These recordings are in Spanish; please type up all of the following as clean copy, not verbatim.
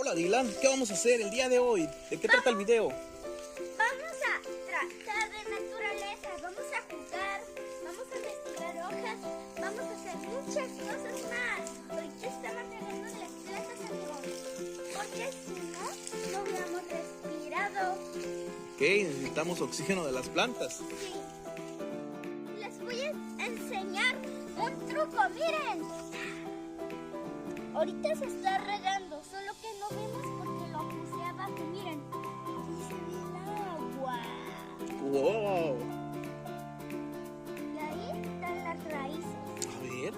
Hola Dylan, ¿qué vamos a hacer el día de hoy? ¿De qué trata el video? Vamos a tratar de naturaleza, vamos a jugar, vamos a investigar hojas, vamos a hacer muchas cosas más. Ahorita estamos regando las plantas, amigos, porque si no, no hubiéramos respirado. Ok, necesitamos oxígeno de las plantas. Sí. Les voy a enseñar un truco, miren. Ahorita se está regando, solo que no vemos porque lo puse abajo, miren. Aquí se ve el agua. ¡Wow! Y ahí están las raíces. A ver.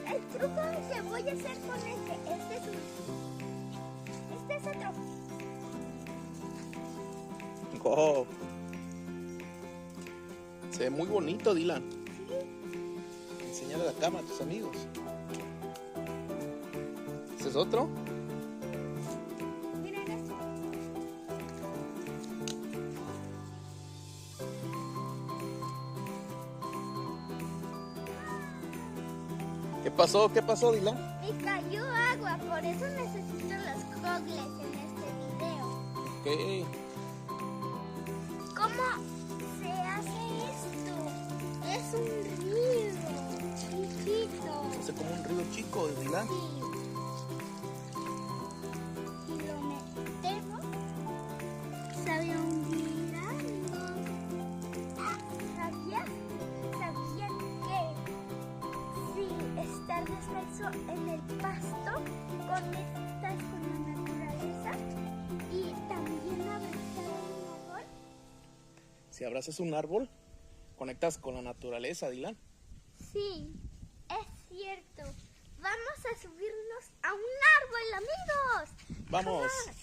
El truco que voy a hacer con este es otro. ¡Wow! Se ve muy bonito, Dylan. Sí. Enseñale la cámara a tus amigos. ¿Ese es otro? Miren esto. ¿Qué pasó? ¿Qué pasó, Dylan? Me cayó agua, por eso necesito los goggles en este video. Ok. ¿Cómo se hace esto? Es un río chiquito. Es como un río chico, Dylan. Sí. Y lo metemos. Sabía hundirlo. ¿Sabían que si estás descalzo en el pasto, conectas con la naturaleza y también abrazar un árbol? Si abrazas un árbol, conectas con la naturaleza, Dylan. Sí, es cierto. Vamos a subirnos a un árbol, amigos. Vamos. Come on.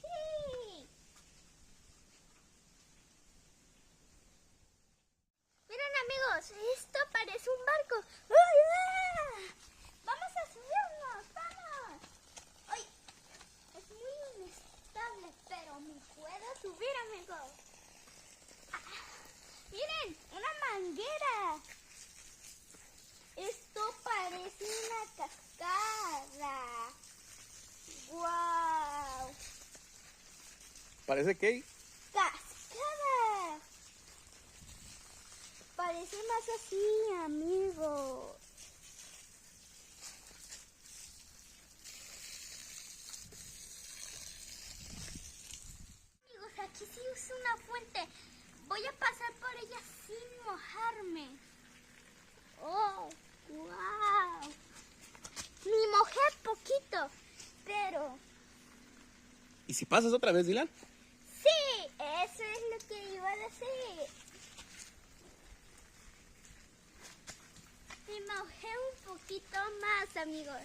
Sí. Miren, amigos, esto parece un barco. ¡Ay! Vamos a subirnos, vamos. Ay, es muy inestable, pero me puedo subir, amigos. Miren, una manguera. Esto parece una cascada. ¡Wow! ¿Parece que? ¡Cascada! Parece más así, amigos. Amigos, aquí sí es una fuente. Voy a pasar por ella sin mojarme. ¡Oh, wow! Me mojé poquito, pero ¿Y si pasas otra vez, Dylan? sí, eso es lo que iba a decir. Me mojé un poquito más, amigos.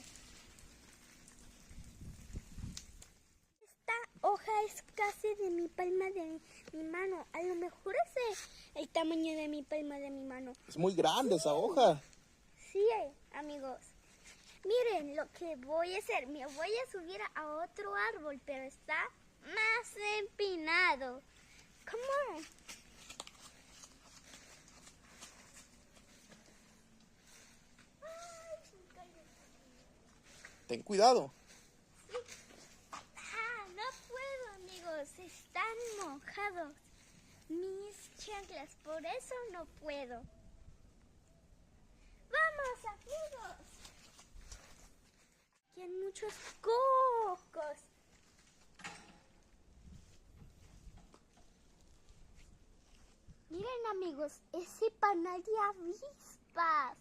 Esta hoja es casi de mi palma de mi mano. A lo mejor es el tamaño de mi palma de mi mano. Es muy grande esa hoja. Sí, amigos. Miren lo que voy a hacer. Me voy a subir a otro árbol, pero está más empinado. Come on. Ay, me cayó. Ten cuidado. No puedo, amigos. Están mojados mis chanclas. Por eso no puedo. ¡Vamos, amigos! Aquí hay muchos cocos. Miren, amigos, ese panal de avispas.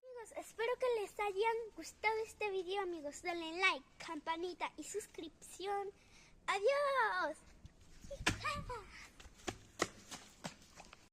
Amigos, espero que les haya gustado este video, amigos. Denle like, campanita y suscripción. ¡Adiós!